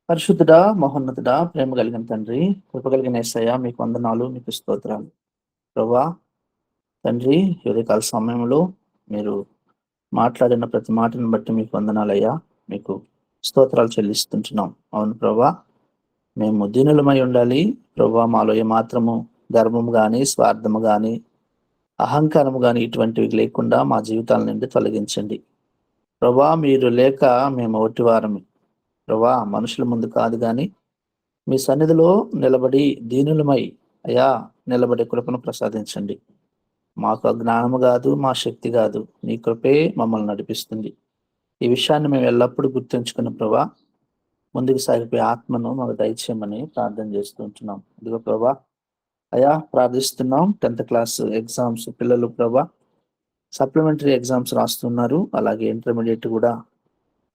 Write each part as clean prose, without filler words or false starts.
పరిశుద్ధుడా, మహోన్నతుడా, ప్రేమ కలిగిన తండ్రి, కృప కలిగిన యేసయ్య, మీకు వందనాలు, మీకు స్తోత్రాలు. ప్రభా తండ్రి, ఈ ఉదయకాల సమయంలో మీరు మాట్లాడిన ప్రతి మాటను బట్టి మీకు వందనాలయ్యా, మీకు స్తోత్రాలు చెల్లిస్తుంటున్నాం. అవును ప్రభా, మేము దీనులమై ఉండాలి. ప్రభా, మాలో ఏమాత్రము గర్వము గాని, స్వార్థము గాని, అహంకారము గాని ఇటువంటివి లేకుండా మా జీవితాల నుండి తొలగించండి. ప్రభా, మీరు లేక మేము ఒట్టివారము. ప్రభా, మనుషుల ముందు కాదు గాని మీ సన్నిధిలో నిలబడి దీనులమై అయ్యా నిలబడే కృపను ప్రసాదించండి. మాకు అజ్ఞానము కాదు, మా శక్తి కాదు, నీ కృపే మమ్మల్ని నడిపిస్తుంది. ఈ విషయాన్ని మేము ఎల్లప్పుడూ గుర్తుంచుకున్న ప్రభా, ముందుకు సాగిపోయే ఆత్మను మాకు దయచేయమని ప్రార్థన చేస్తూ ఉంటున్నాం. ఇదిగో ప్రభా, అయ్యా ప్రార్థిస్తున్నాం. 10th క్లాస్ ఎగ్జామ్స్ పిల్లలు ప్రభా సప్లిమెంటరీ ఎగ్జామ్స్ రాస్తున్నారు. అలాగే ఇంటర్మీడియట్ కూడా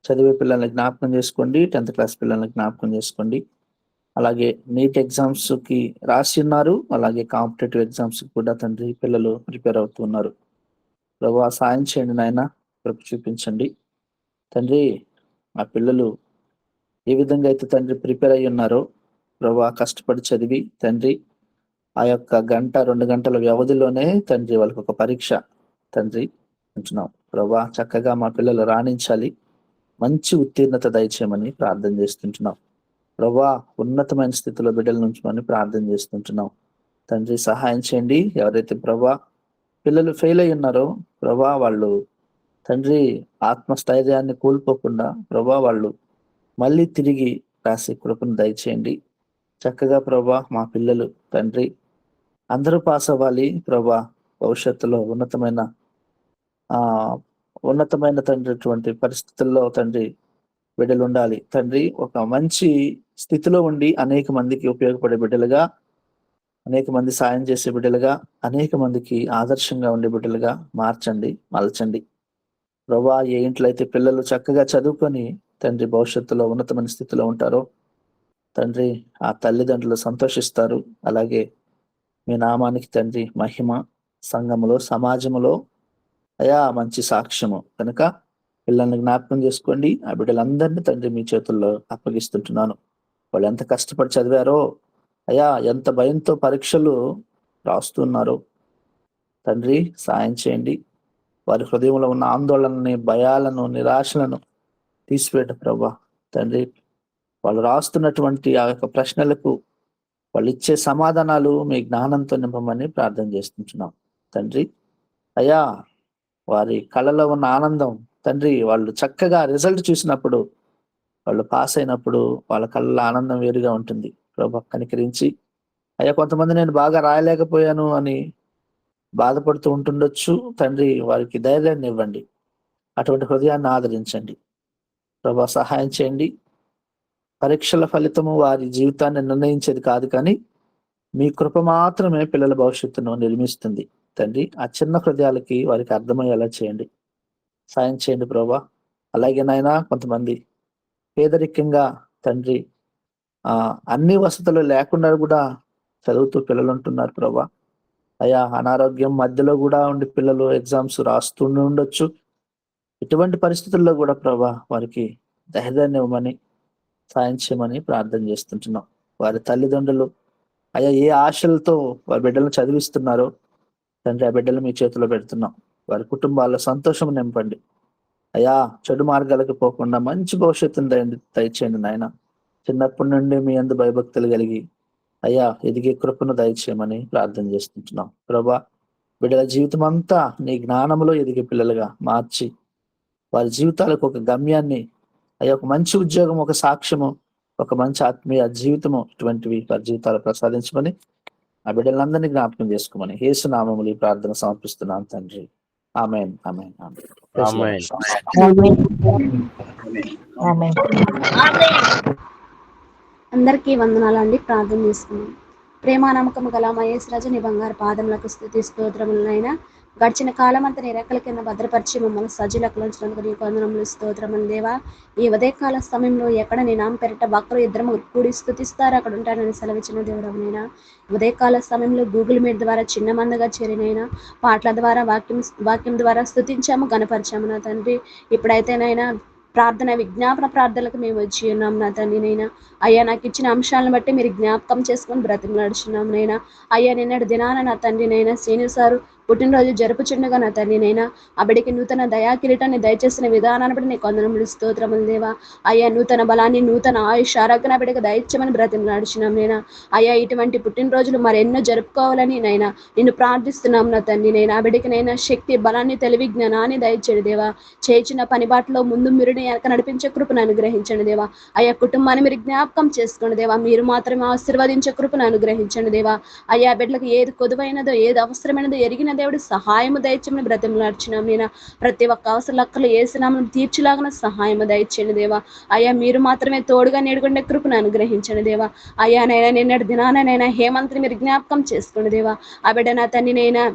చదివే పిల్లల్ని జ్ఞాపకం చేసుకోండి. 10th క్లాస్ పిల్లల్ని జ్ఞాపకం చేసుకోండి. అలాగే నీట్ ఎగ్జామ్స్ కి రాసి ఉన్నారు. అలాగే కాంపిటేటివ్ ఎగ్జామ్స్ కూడా తండ్రి పిల్లలు ప్రిపేర్ అవుతున్నారు. ప్రభా సాయం చేయండి నాయన, కృప చూపించండి తండ్రి. ఆ పిల్లలు ఏ విధంగా అయితే తండ్రి ప్రిపేర్ అయ్యి ఉన్నారో ప్రభా, కష్టపడి చదివి తండ్రి ఆ యొక్క 1-2 గంటల వ్యవధిలోనే తండ్రి వాళ్ళకి ఒక పరీక్ష తండ్రి ఉంటున్నాం. ప్రభా చక్కగా మా పిల్లలు రాణించాలి, మంచి ఉత్తీర్ణత దయచేయమని ప్రార్థన చేస్తుంటున్నాం. ప్రభా ఉన్నతమైన స్థితిలో బిడ్డల నుంచమని ప్రార్థన చేస్తుంటున్నాం. తండ్రి సహాయం చేయండి. ఎవరైతే ప్రభా పిల్లలు ఫెయిల్ అయి ఉన్నారో ప్రభా, వాళ్ళు తండ్రి ఆత్మస్థైర్యాన్ని కోల్పోకుండా ప్రభా వాళ్ళు మళ్ళీ తిరిగి రాసే కృపను దయచేయండి. చక్కగా ప్రభా మా పిల్లలు తండ్రి అందరూ పాస్ అవ్వాలి ప్రభా. భవిష్యత్తులో ఆ ఉన్నతమైన తండ్రి అటువంటి పరిస్థితుల్లో తండ్రి బిడ్డలు ఉండాలి. తండ్రి ఒక మంచి స్థితిలో ఉండి అనేక మందికి ఉపయోగపడే బిడ్డలుగా, అనేక మంది సాయం చేసే బిడ్డలుగా, అనేక మందికి ఆదర్శంగా ఉండే బిడ్డలుగా మార్చండి, మలచండి. ప్రభా ఏ ఇంట్లో అయితే పిల్లలు చక్కగా చదువుకొని తండ్రి భవిష్యత్తులో ఉన్నతమైన స్థితిలో ఉంటారో తండ్రి ఆ తల్లిదండ్రులు సంతోషిస్తారు. అలాగే మీ నామానికి తండ్రి మహిమ సంఘములో, సమాజములో అయా మంచి సాక్ష్యము కనుక పిల్లల్ని జ్ఞాపకం చేసుకోండి. ఆ బిడ్డలందరినీ తండ్రి మీ చేతుల్లో అప్పగిస్తుంటున్నాను. వాళ్ళు ఎంత కష్టపడి చదివారో అయా, ఎంత భయంతో పరీక్షలు రాస్తున్నారో తండ్రి సాయం చేయండి. వారి హృదయంలో ఉన్న ఆందోళనని, భయాలను, నిరాశలను తీసివేయట ప్రభా. తండ్రి వాళ్ళు రాస్తున్నటువంటి ఆ యొక్క ప్రశ్నలకు వాళ్ళు ఇచ్చే సమాధానాలు మీ జ్ఞానంతో నింపమని ప్రార్థన చేస్తుంటున్నాం తండ్రి. అయ్యా వారి కళ్ళలో ఉన్న ఆనందం తండ్రి, వాళ్ళు చక్కగా రిజల్ట్ చూసినప్పుడు, వాళ్ళు పాస్ అయినప్పుడు వాళ్ళ కళ్ళలో ఆనందం వేరుగా ఉంటుంది. ప్రభా కనికరించి అయ్యా, కొంతమంది నేను బాగా రాయలేకపోయాను అని బాధపడుతూ ఉంటుండొచ్చు తండ్రి, వారికి ధైర్యాన్ని ఇవ్వండి. అటువంటి హృదయాన్ని ఆదరించండి ప్రభా, సహాయం చేయండి. పరీక్షల ఫలితము వారి జీవితాన్ని నిర్ణయించేది కాదు, కానీ మీ కృప మాత్రమే పిల్లల భవిష్యత్తును నిర్మిస్తుంది తండ్రి. ఆ చిన్న హృదయాలకి వారికి అర్థమయ్యేలా చేయండి, సాయం చేయండి ప్రభా. అలాగే నాయనా కొంతమంది పేదరికంగా తండ్రి అన్ని వసతులు లేకుండా కూడా చదువుతూ పిల్లలు ఉంటున్నారు ప్రభా. అయా అనారోగ్యం మధ్యలో కూడా ఉండి పిల్లలు ఎగ్జామ్స్ రాస్తూనే ఉండొచ్చు. ఇటువంటి పరిస్థితుల్లో కూడా ప్రభా వారికి ధైర్యాన్ని ఇవ్వమని, సాయం చేయమని ప్రార్థన చేస్తుంటున్నాం. వారి తల్లిదండ్రులు అయ్యా ఏ ఆశలతో వారి బిడ్డలను చదివిస్తున్నారో తండ్రి, ఆ బిడ్డలు మీ చేతిలో పెడుతున్నాం. వారి కుటుంబాల్లో సంతోషం నింపండి అయ్యా. చెడు మార్గాలకు పోకుండా మంచి భవిష్యత్తును దయచేయండి నాయన. చిన్నప్పటి నుండి మీ యందు భయభక్తులు కలిగి అయ్యా ఎదిగే కృపను దయచేయమని ప్రార్థన చేస్తుంటున్నాం ప్రభా. బిడ్డల జీవితం అంతా నీ జ్ఞానంలో ఎదిగే పిల్లలుగా మార్చి వారి జీవితాలకు ఒక గమ్యాన్ని అయ్యా, ఒక మంచి ఉద్యోగం, ఒక సాక్ష్యము, ఒక మంచి ఆత్మీయ జీవితము ఇటువంటివి వారి జీవితాలు ప్రసాదించమని, ఆ బిడ్డలందరినీ జ్ఞాపకం చేసుకోమని యేసు నామములో ఈ ప్రార్థన సమర్పిస్తున్నాను తండ్రి. Amen, amen, amen. Praise the amen. Lord. అందరికీ వందనాలండి. ప్రార్థన చేసుకున్నాం. ప్రేమ నమ్మకం గల మా యేసురాజు నీ బంగారు పాదములకు స్తుతి స్తోత్రములైనా. గడిచిన కాలం అంతా నీ రెక్కల కింద భద్రపరిచి మమ్మల్ని సజ్జులకు ఉంచినందుకు నీకు వందనములు స్తోత్రములు దేవా. ఈ ఉదయకాల సమయంలో ఎక్కడ నీ నామ పేరిట భక్తులు ఇద్దరు కూడి స్తుతిస్తారు అక్కడ ఉంటానని సెలవిచ్చిన దేవుడమైనా. ఉదయకాల సమయంలో గూగుల్ మీట్ ద్వారా చిన్న మందగా చేరినైనా పాటల ద్వారా వాక్యం ద్వారా స్తుతించాము, గణపరిచాము నా తండ్రి. ఇప్పుడైతేనైనా ప్రార్థన విజ్ఞాపన ప్రార్థనలకు మేము వచ్చి ఉన్నాం నా తండ్రి నైనా. అయ్యా నాకు ఇచ్చిన అంశాలను బట్టి మీరు జ్ఞాపకం చేసుకొని బ్రతిమలాడుచున్నాం నైనా. అయ్యా నిన్నటి దినాన నా తండ్రి నైనా శ్రీను సారు పుట్టినరోజు జరుపుచుండగా నా తండ్రి నైనా ఆ బిడ్డకి నూతన దయా కిరీటాన్ని దయచేసిన విధానాన్ని బట్టి నీకు వందనములు స్తోత్రములు దేవా. అయ్యా నూతన బలాన్ని నూతన ఆయుష్ ఆరోగ్య బిడ్డకు దయచేయమని బ్రతిమలాడుచున్నాం నైనా. అయ్యా ఇటువంటి పుట్టినరోజులు మరెన్నో జరుపుకోవాలని నైనా నిన్ను ప్రార్థిస్తున్నాం నా తండ్రి నైనా. ఆ బిడ్డకి నైనా శక్తి బలాన్ని తెలివి జ్ఞానాన్ని దయచేడు దేవా. చేసిన పని బాటలో ముందు మీరు వెనక నడిపించే కృపను అనుగ్రహించండి దేవా. అయ్యా కుటుంబాన్ని మీరు జ్ఞాపకం చేసుకోండి దేవా. మీరు మాత్రమే ఆశీర్వదించే కృపను అనుగ్రహించండి దేవా. అయ్యా బిడ్డలకు ఏది కొదువైనదో ఏది అవసరమైనదో ఎరిగిన దేవుడు సహాయము దయచేయమని బ్రతిమలాడుచున్నాం నేను. ప్రతి ఒక్క అవసర లెక్కలు ఏసునామను తీర్చులాగిన సహాయము దయచేయండి దేవా. అయ్యా మీరు మాత్రమే తోడుగా నేడుకుండే కృపను అనుగ్రహించండి దేవా. అయ్యా నైనా నిన్నటి దినానైనా హేమంత్ని మీరు జ్ఞాపకం చేసుకోండి దేవా. ఆ బిడ్డ నా తండ్రి నైనా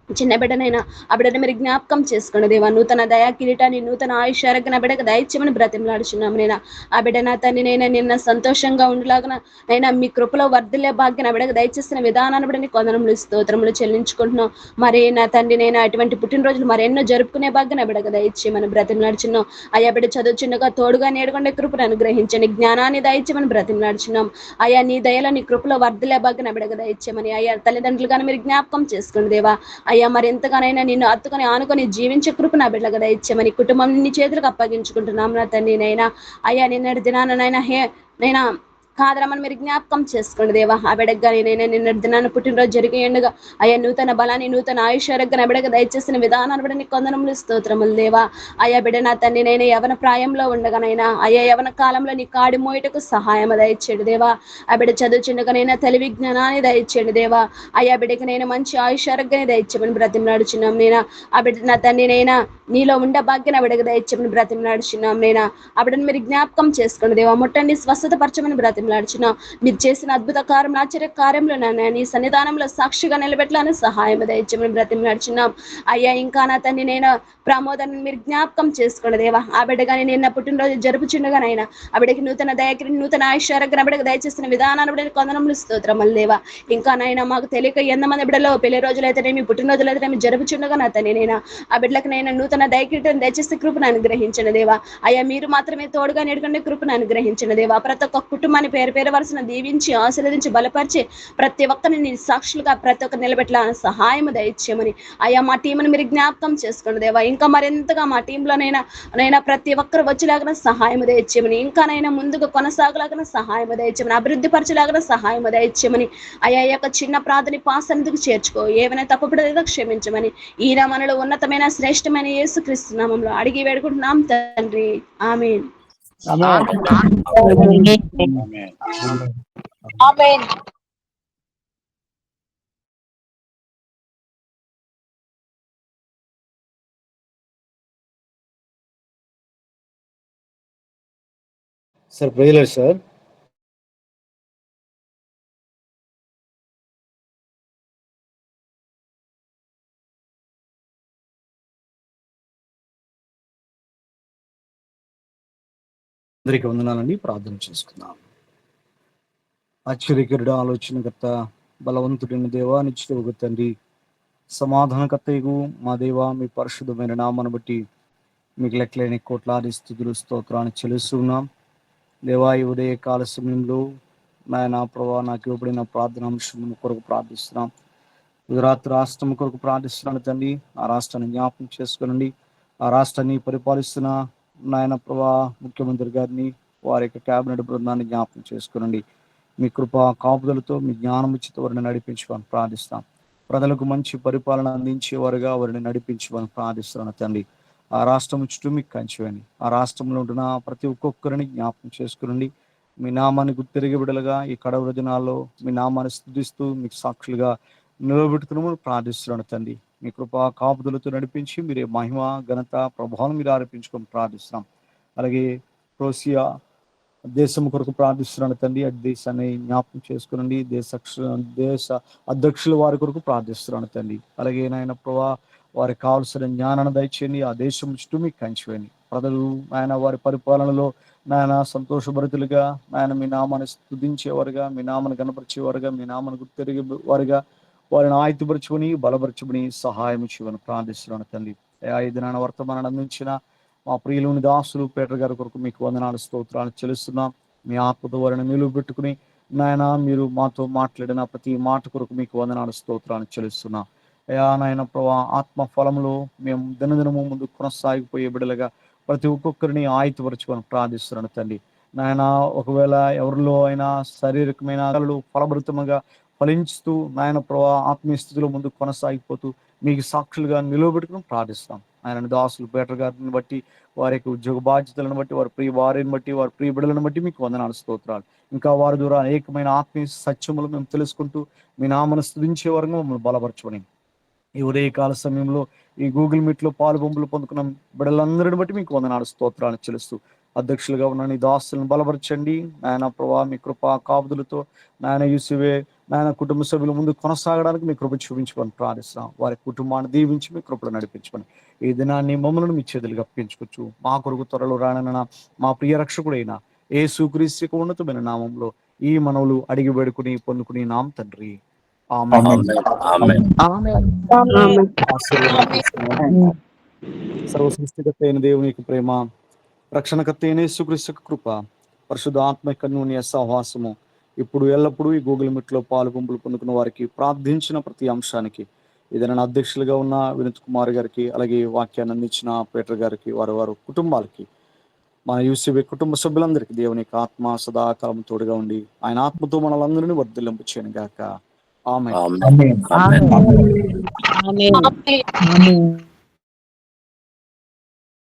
చిన్న బిడ్డనైనా ఆ బిడ్డను మీరు జ్ఞాపకం చేసుకోండి దేవా. నూతన దయా కిరీటాన్ని నూతన ఆయుష్ ఆరోగ్య బిడ్డకు దయచేయమని బ్రతిమలాడుచున్నాము నైనా. ఆ బిడ్డ నా తండ్రి నైనా నిన్న సంతోషంగా ఉండేలాగా నైనా మీ కృపలో వర్ధిల్లే భాగ్యం ఆ బిడ్డకు దయచేసిన విధానాన్ని బట్టి నీకు వందనములు స్తోత్రములు చెల్లించుకుంటున్నాం. మరి నా తండ్రి నైనా అటువంటి పుట్టినరోజులు మరెన్నో జరుపుకునే భాగ్యం ఆ బిడ్డకు దయచేయమని బ్రతిమలాడుచున్నాం. అయ్యా బిడ్డ చదువుచుండగా తోడుగా నేడుకుండే కృపను అనుగ్రహించండి. జ్ఞానాన్ని దయచేయమని బ్రతిమలాడుచున్నాం. అయ్యా నీ దయలో నీ కృపలో వర్ధిల్లే భాగ్యం ఆ బిడ్డకు దయచేయమని అయ్యా తల్లిదండ్రులుగానే మీరు జ్ఞాపకం చేసుకోండి దేవా. అయ్యా మరి ఎంతగానైనా నిన్ను అత్తుకొని ఆనుకొని జీవించే కృప నా బిడ్డలకు దయచేయమని కుటుంబం నీ చేతులకు అప్పగించుకుంటున్నాం నా తండ్రి నైనా. అయ్యా నిన్నటి దినానైనా నైనా కాదరమని మీరు జ్ఞాపకం చేసుకోండి దేవా. ఆ బిడ్డకు కానీ నేను నిన్నటి దినాన్ని పుట్టినరోజు జరిగి ఎండుగా అయ్యా నూతన బలాన్ని నూతన ఆయుష్ ఆరోగ్య నా బిడ్డకు దయచేసిన విధానాన్ని బట్టి నీకు వందనములు స్తోత్రములు దేవా. అయ్యా బిడ్డ నా తండ్రి నైనా యవన ప్రాయంలో ఉండగానైనా అయ్యా యవన కాలంలో నీ కాడి మోయటకు సహాయం దయచేయండి దేవా. ఆ బిడ్డ చదువుచుండగానైనా తెలివి జ్ఞానాన్ని దయచేయండి దేవా. అయ్యా బిడ్డకి నేను మంచి ఆయుష్ ఆరోగ్యాన్ని దయచేయమని బ్రతిమలాడుచున్నాం నేనా. ఆ బిడ్డ నా తండ్రి నైనా నీలో ఉండే భాగ్యాన్ని ఆ బిడ్డకు దయచేయమని బ్రతిమలాడుచున్నాం నేనా. ఆ బిడ్డను మీరు జ్ఞాపకం చేసుకోండి దేవా. ముట్టండి స్వస్థత పరచమని బ్రతిమలాడుచున్నాం. మీరు చేసిన అద్భుత కార్యం ఆశ్చర్య కార్యంలో నాన్న నీ సన్నిధానంలో సాక్షిగా నిలబెట్టాలని సహాయం దయచేయమని బ్రతిమలాడుచున్నాం. అయ్యా ఇంకా నా తండ్రి నేను ప్రమోదాన్ని మీరు జ్ఞాపకం చేసుకోండి దేవా. ఆ బిడ్డ కానీ నిన్న పుట్టినరోజు జరుపుచుండగానైనా ఆ బిడ్డకి నూతన దయకి నూతన ఆయుష్ ఆరోగ్య బిడ్డకు దయచేసిన విధానాన్ని బిడ్డకి కొందనములు స్తోత్రములు దేవా. ఇంకా నైనా మాకు తెలియక ఎంతమంది బిడ్డలో పెళ్లి రోజులు అయితేనేమి పుట్టినరోజులు అయితేనేమి జరుపుచుండగా నా తండ్రి నైనా ఆ బిడ్డలకు నైనా నూతన దయకిటం దయచేసి కృపను అనుగ్రహించండి దేవా. అయ్యా మీరు మాత్రమే తోడుగా నేడుకుండే కృపను అనుగ్రహించండి దేవా. ప్రతి ఒక్క కుటుంబాన్ని పేరు పేరు వరుసను దీవించి ఆశీర్వదించి బలపరిచి ప్రతి ఒక్కరిని నీ సాక్షులుగా ప్రతి ఒక్కరు నిలబెట్టాలని సహాయం దయచేయమని అయ్యా మా టీంని మీరు జ్ఞాపకం చేసుకోండి దేవా. ఇంకా మరింతగా మా టీంలోనైనా ప్రతి ఒక్కరు వచ్చేలాగా సహాయం దయచేయమని ఇంకానైనా ముందుకు కొనసాగలాగా సహాయం దయచేయమని అభివృద్ధి పరిచేలాగా సహాయం దయచేయమని అయ్యా యొక్క చిన్న ప్రార్థన పాసందుకు చేర్చుకో. ఏమైనా తప్పుపడేదో క్షమించమని ఈయన మనలో ఉన్నతమైన శ్రేష్టమైన యేసుక్రీస్తు నామములో అడిగి వేడుకుంటున్నాం తండ్రి. Amen. Amen. Sir praise sir. అందరికీ వందనాలండి. ప్రార్థన చేసుకుందాం. ఆశ్చర్యకరుడు ఆలోచనకర్త బలవంతుడైన దేవా నిత్యుడగు తండ్రి సమాధానకర్తయగు మా దేవా మీ పరిశుద్ధమైన నామాన్ని బట్టి మీకు లెక్కలేని కోట్లాది స్తుతులు స్తోత్రాన్ని చెల్లిస్తున్నాం దేవా. ఈ ఉదయ కాల సమయంలో నాయన ప్రభా నాకు ఇవ్వబడిన ప్రార్థన అంశం కొరకు ప్రార్థిస్తున్నాం. గుజరాత్ రాష్ట్రం కొరకు ప్రార్థిస్తున్నాను తండ్రి. ఆ రాష్ట్రాన్ని జ్ఞాపకం చేసుకోనండి. ఆ రాష్ట్రాన్ని పరిపాలిస్తున్న నాయన ప్రభా ముఖ్యమంత్రి గారిని వారి యొక్క కేబినెట్ బృందాన్ని జ్ఞాపకం చేసుకోనండి. మీ కృప కాపుదలతో మీ జ్ఞానం ఇచ్చితో వారిని నడిపించమని ప్రార్థిస్తాం. ప్రజలకు మంచి పరిపాలన అందించేవారుగా వారిని నడిపించమని ప్రార్థిస్తున్నాను తండ్రి. ఆ రాష్ట్రం చుట్టూ మీకు కంచివేయండి. ఆ రాష్ట్రంలో ఉంటున్న ప్రతి ఒక్కొక్కరిని జ్ఞాపకం చేసుకునండి. మీ నామాన్ని గుర్తిరిగి బిడలుగా ఈ కడవర దినాల్లో మీ నామాన్ని స్తుతిస్తూ మీకు సాక్షులుగా నిలబెట్టుకుని ప్రార్థిస్తున్నాను తండ్రి. మీ కృప కాపుదలతో నడిపించి మీరే మహిమ ఘనత ప్రభావం మీరు ఆరోపించుకొని ప్రార్థిస్తున్నాం. అలాగే క్రోసియా దేశం కొరకు ప్రార్థిస్తున్నాను తండ్రి. ఆ దేశాన్ని జ్ఞాపకం చేసుకునండి. దేశ అధ్యక్షుల వారి కొరకు ప్రార్థిస్తున్నాను తండ్రి. అలాగే నాయన ప్రభా వారికి కావాల్సిన జ్ఞానాన్ని దయచేయండి. ఆ దేశం చుట్టూ మీకు కంచివేయండి. ప్రజలు ఆయన వారి పరిపాలనలో నాయన సంతోషభరితులుగా నాయన మీ నామాన్ని స్తుతించేవారుగా మీ నామాన్ని కనపరిచేవారుగా మీ నామాన్ని గుర్తిరిగే వారుగా వారిని ఆయుధపరచుకొని బలపరచుకుని సహాయం చేయమని ప్రార్థిస్తున్నాను తండ్రి. 5 వర్తమానాన్ని అందించిన మా ప్రియులుని దాసులు పేటర్ గారి కొరకు మీకు వందనాలు స్తోత్రాలు చెల్లిస్తున్నాం. మీ ఆత్మతో వారిని నిలువబెట్టుకుని నాయన మీరు మాతో మాట్లాడిన ప్రతి మాట కొరకు మీకు వందనాలు స్తోత్రాలు చెల్లిస్తున్నాం. అయా నాయన ప్రభా, ఆత్మ ఫలములో మేము దినదినము ముందు కొనసాగిపోయే బిడ్డలుగా ప్రతి ఒక్కొక్కరిని ఆయుతపరచుకొని ప్రార్థిస్తున్నాను తండ్రి. నాయన ఒకవేళ ఎవరిలో అయినా శారీరకమైన ఫలభరితముగా ఫలించుతూ నాయన ప్రభా ఆత్మీయ స్థితిలో ముందు కొనసాగిపోతూ మీకు సాక్షులుగా నిలవబెట్టుకుని ప్రార్థిస్తాం. ఆయన దాసులు పేటర్ గారిని బట్టి, వారి యొక్క ఉద్యోగ బాధ్యతలను బట్టి, వారి ప్రియ వారిని బట్టి, వారి ప్రియ బిడ్డలను బట్టి మీకు వందనాలు స్తోత్రాలు. ఇంకా వారి ద్వారా అనేకమైన ఆత్మీయ సత్యములు మేము తెలుసుకుంటూ మీ నామను స్తుతించే వరకు మమ్మల్ని బలపరచుకొని ఈ ఉదయకాల సమయంలో ఈ గూగుల్ మీట్ లో పాలుబొంపులు పొందుకున్న బిడ్డలందరిని బట్టి మీకు వందనాలు స్తోత్రాలు చెల్లిస్తూ అధ్యక్షులుగా ఉన్న నీ దాసులను బలపరచండి నాయన ప్రభా. మీ కృపా కాపుదలతో నాయన యూసివే నాయన కుటుంబ సభ్యుల ముందు కొనసాగడానికి మీ కృప చూపించుకొని ప్రార్థిస్తాం. వారి కుటుంబాన్ని దీవించి మీ కృపలు నడిపించుకొని ఈ దినాన్ని మమ్మల్ని మీ చేతులుగా అప్పించుకోవచ్చు. మా కొరకు త్వరలో రానన్న మా ప్రియ రక్షకుడైన యేసుక్రీస్తు ఉన్నతమైన నామంలో ఈ మనవులు అడిగి వేడుకుని పొందుకుని నామ తండ్రి. ఆమేన్. సర్వ సృష్టికర్త అయిన దేవునికి ప్రేమ, రక్షణకర్త అయిన యేసుక్రీస్తు కృప, పరిశుద్ధ ఆత్మ కన్నుని సహవాసము ఇప్పుడు ఎల్లప్పుడూ ఈ గూగుల్ మీట్ లో పాలుగుంపులు పొందుకున్న వారికి, ప్రార్థించిన ప్రతి అంశానికి, ఏదైనా అధ్యక్షులుగా ఉన్న వినోద్ కుమార్ గారికి, అలాగే వాక్యాన్ని అందించిన పేటర్ గారికి, వారి కుటుంబాలకి, మన యూసీబీ కుటుంబ సభ్యులందరికీ దేవుని యొక్క ఆత్మ సదాకాలం తోడుగా ఉండి ఆయన ఆత్మతో మనలందరినీ వర్ధిల్లింపు చేయను గాక. ఆమేన్. ఆమేన్.